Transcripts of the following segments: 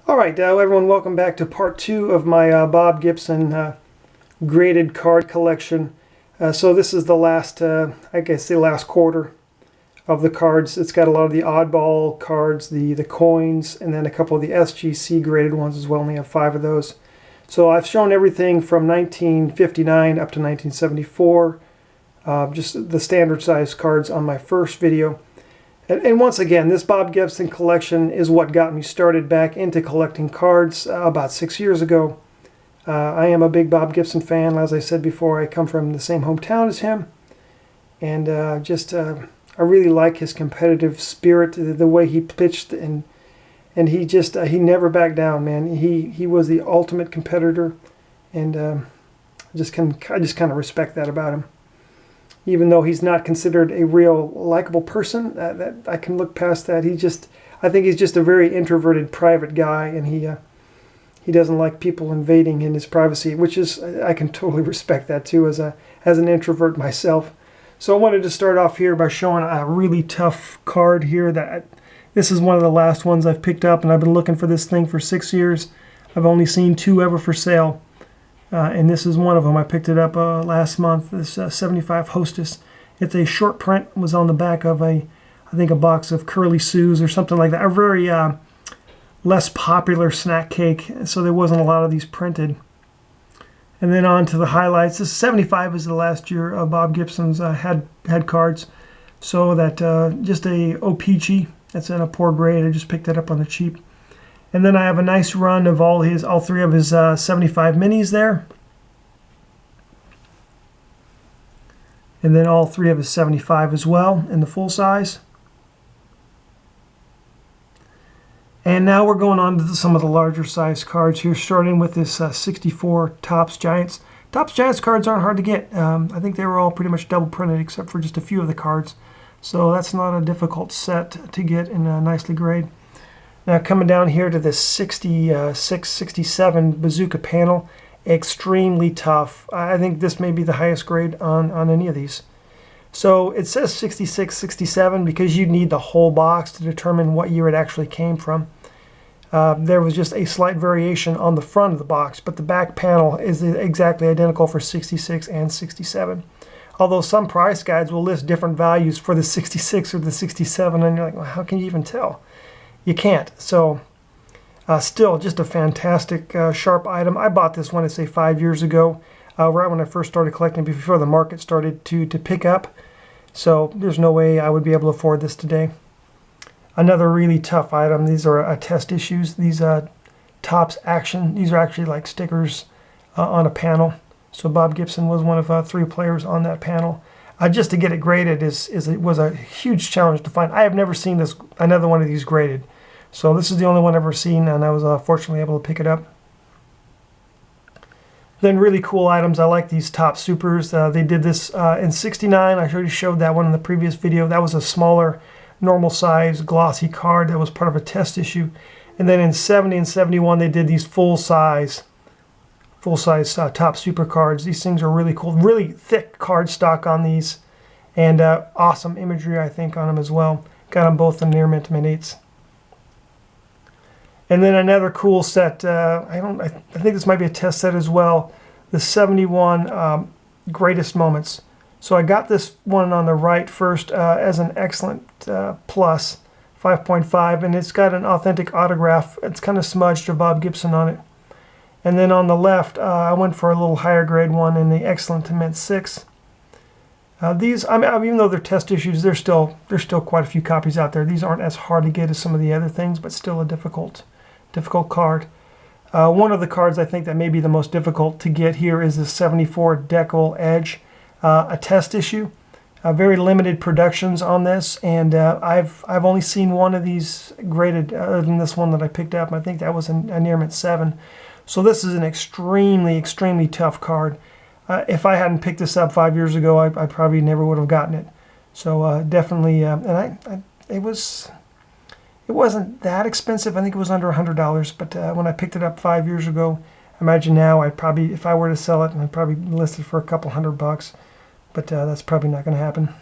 Alright, everyone, welcome back to part 2 of my Bob Gibson graded card collection. So this is the last, I guess the last quarter of the cards. It's got a lot of the oddball cards, the coins, and then a couple of the SGC graded ones as well. Only have 5 of those. So I've shown everything from 1959 up to 1974, just the standard size cards on my first video. And once again, this Bob Gibson collection is what got me started back into collecting cards about 6 years ago. I am a big Bob Gibson fan. As I said before, I come from the same hometown as him. And I really like his competitive spirit, the way he pitched, and he never backed down, man. He was the ultimate competitor, and I just kind of respect that about him. Even though he's not considered a real likable person, that I can look past that. I think he's just a very introverted, private guy, and he doesn't like people invading in his privacy, which is, I can totally respect that too as an introvert myself. So I wanted to start off here by showing a really tough card here. This is one of the last ones I've picked up, and I've been looking for this thing for 6 years. I've only seen 2 ever for sale. And this is one of them. I picked it up last month, this 75 Hostess. It's a short print. It was on the back of I think a box of Curly Sue's or something like that. A very less popular snack cake, so there wasn't a lot of these printed. And then on to the highlights. This 75 is the last year of Bob Gibson's had cards. So that just a O-Peachy. That's in a poor grade. I just picked it up on the cheap. And then I have a nice run of all 3 of his 75 minis there. And then all 3 of his 75 as well in the full size. And now we're going on to some of the larger size cards here, starting with this 64 Topps Giants. Topps Giants cards aren't hard to get. I think they were all pretty much double printed except for just a few of the cards. So that's not a difficult set to get and nicely graded. Now coming down here to this 66, 67 Bazooka panel, extremely tough. I think this may be the highest grade on any of these. So it says 66, 67 because you need the whole box to determine what year it actually came from. There was just a slight variation on the front of the box, but the back panel is exactly identical for 66 and 67. Although some price guides will list different values for the 66 or the 67, and you're like, well, how can you even tell? You can't. So still just a fantastic sharp item. I bought this one, I'd say 5 years ago, right when I first started collecting, before the market started to pick up. So there's no way I would be able to afford this today. Another really tough item. These are test issues. These Topps Action. These are actually like stickers on a panel. So Bob Gibson was one of 3 players on that panel. Just to get it graded was a huge challenge to find. I have never seen another one of these graded. So this is the only one I've ever seen, and I was fortunately able to pick it up. Then really cool items. I like these Topps Supers. They did this in 69. I already showed that one in the previous video. That was a smaller, normal size, glossy card that was part of a test issue. And then in 70 and 71, they did these full-size Topps Super cards. These things are really cool. Really thick card stock on these, and awesome imagery, I think, on them as well. Got them both in near mint 8s. And then another cool set. I think this might be a test set as well. The 71 Greatest Moments. So I got this one on the right first as an excellent plus 5.5, and it's got an authentic autograph. It's kind of smudged of Bob Gibson on it. And then on the left, I went for a little higher grade one in the excellent to mint 6. These, even though they're test issues, there's still quite a few copies out there. These aren't as hard to get as some of the other things, but still a difficult card. One of the cards I think that may be the most difficult to get here is the 74 Decal Edge, a test issue. Very limited productions on this, and I've only seen one of these graded other than this one that I picked up. I think that was a near mint 7. So this is an extremely, extremely tough card. If I hadn't picked this up 5 years ago, I probably never would have gotten it. So definitely, and it wasn't that expensive. I think it was under $100. But when I picked it up 5 years ago, imagine now if I were to sell it, I'd probably list it for a couple $100. But that's probably not going to happen.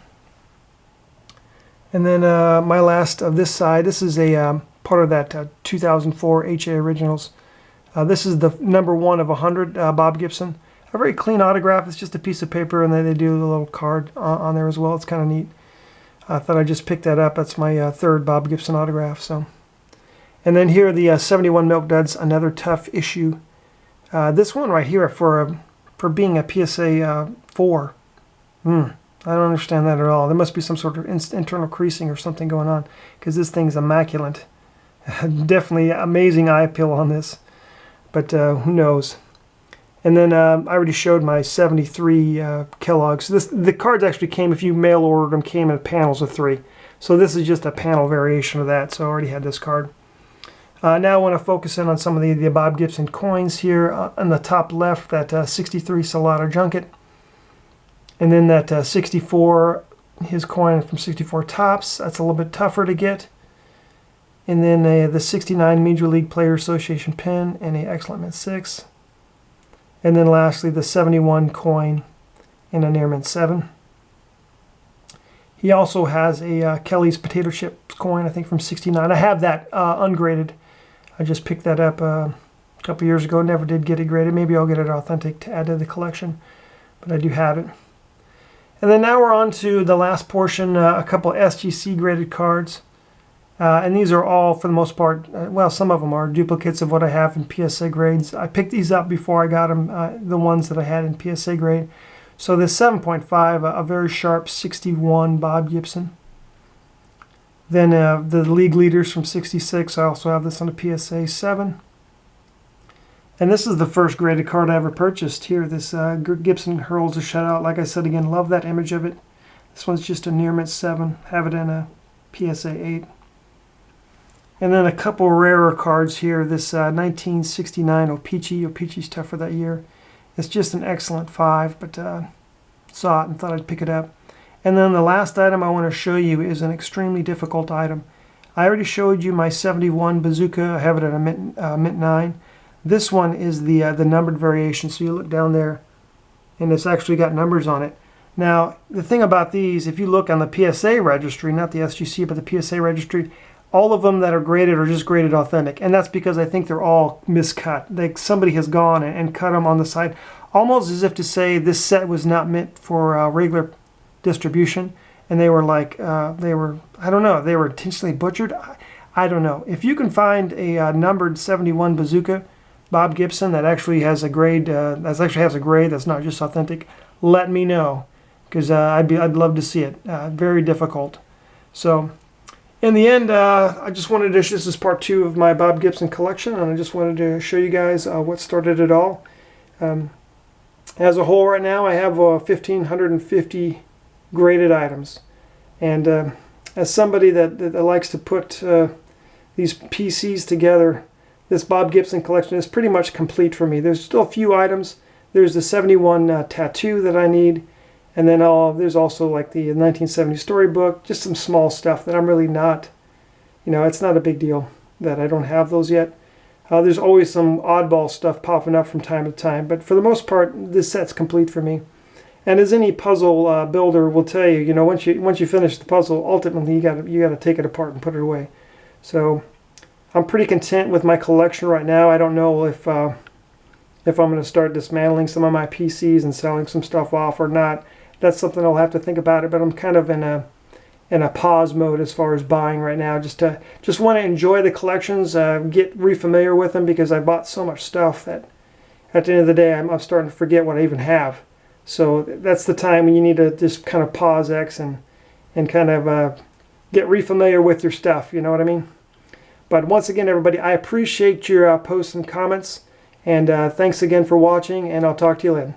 And then my last of this side, this is a part of that 2004 HA Originals. This is the #1 of 100, Bob Gibson. A very clean autograph. It's just a piece of paper, and then they do a little card on there as well. It's kind of neat. I thought I'd just pick that up. That's my third Bob Gibson autograph. So, and then here are the 71 Milk Duds, another tough issue. This one right here for being a PSA 4. I don't understand that at all. There must be some sort of internal creasing or something going on, because this thing's immaculate. Definitely amazing eye appeal on this, but who knows. And then I already showed my 73 Kellogg's. The cards actually came, if you mail ordered them, came in panels of 3. So this is just a panel variation of that, so I already had this card. Now I want to focus in on some of the Bob Gibson coins here. On the top left, that 63 Salado Junket. And then that 64, his coin from 64 Topps. That's a little bit tougher to get. And then the 69 Major League Player Association pin and a Excellent Mint 6. And then lastly, the 71 coin in a Near Mint 7. He also has a Kelly's Potato Chip coin, I think from 69. I have that ungraded. I just picked that up a couple years ago. Never did get it graded. Maybe I'll get it authentic to add to the collection. But I do have it. And then now we're on to the last portion, a couple SGC graded cards. And these are all, for the most part, well, some of them are duplicates of what I have in PSA grades. I picked these up before I got them, the ones that I had in PSA grade. So this 7.5, a very sharp 61 Bob Gibson. Then the league leaders from 66, I also have this on a PSA 7. And this is the first graded card I ever purchased here. This Gibson Hurls a Shutout. Like I said again, love that image of it. This one's just a Near Mint 7. Have it in a PSA 8. And then a couple rarer cards here. This 1969 O-Pee-Chee. O-Pee-Chee's tough for that year. It's just an excellent 5, but saw it and thought I'd pick it up. And then the last item I want to show you is an extremely difficult item. I already showed you my 71 Bazooka. I have it at a mint 9. This one is the numbered variation. So you look down there, and it's actually got numbers on it. Now, the thing about these, if you look on the PSA registry, not the SGC, but the PSA registry, all of them that are graded are just graded authentic. And that's because I think they're all miscut. Like somebody has gone and cut them on the side, almost as if to say this set was not meant for regular distribution. And they were like, I don't know, they were intentionally butchered. I don't know. If you can find a numbered 71 Bazooka Bob Gibson that actually has a grade, that's not just authentic, let me know, because I'd love to see it. Very difficult. So in the end, I just wanted to, this is part 2 of my Bob Gibson collection, and I just wanted to show you guys what started it all. As a whole right now, I have 1,550 graded items. And as somebody that likes to put these PCs together, this Bob Gibson collection is pretty much complete for me. There's still a few items. There's the 71 tattoo that I need. And then there's also like the 1970 storybook, just some small stuff that I'm really not, it's not a big deal that I don't have those yet. There's always some oddball stuff popping up from time to time, but for the most part, this set's complete for me. And as any puzzle builder will tell you, once you finish the puzzle, ultimately you gotta take it apart and put it away. So I'm pretty content with my collection right now. I don't know if I'm going to start dismantling some of my PCs and selling some stuff off or not. That's something I'll have to think about it. But I'm kind of in a pause mode as far as buying right now. Just want to enjoy the collections, get re-familiar with them, because I bought so much stuff that at the end of the day I'm starting to forget what I even have. So that's the time when you need to just kind of pause X and kind of get re-familiar with your stuff. You know what I mean? But once again, everybody, I appreciate your posts and comments. And thanks again for watching, and I'll talk to you later.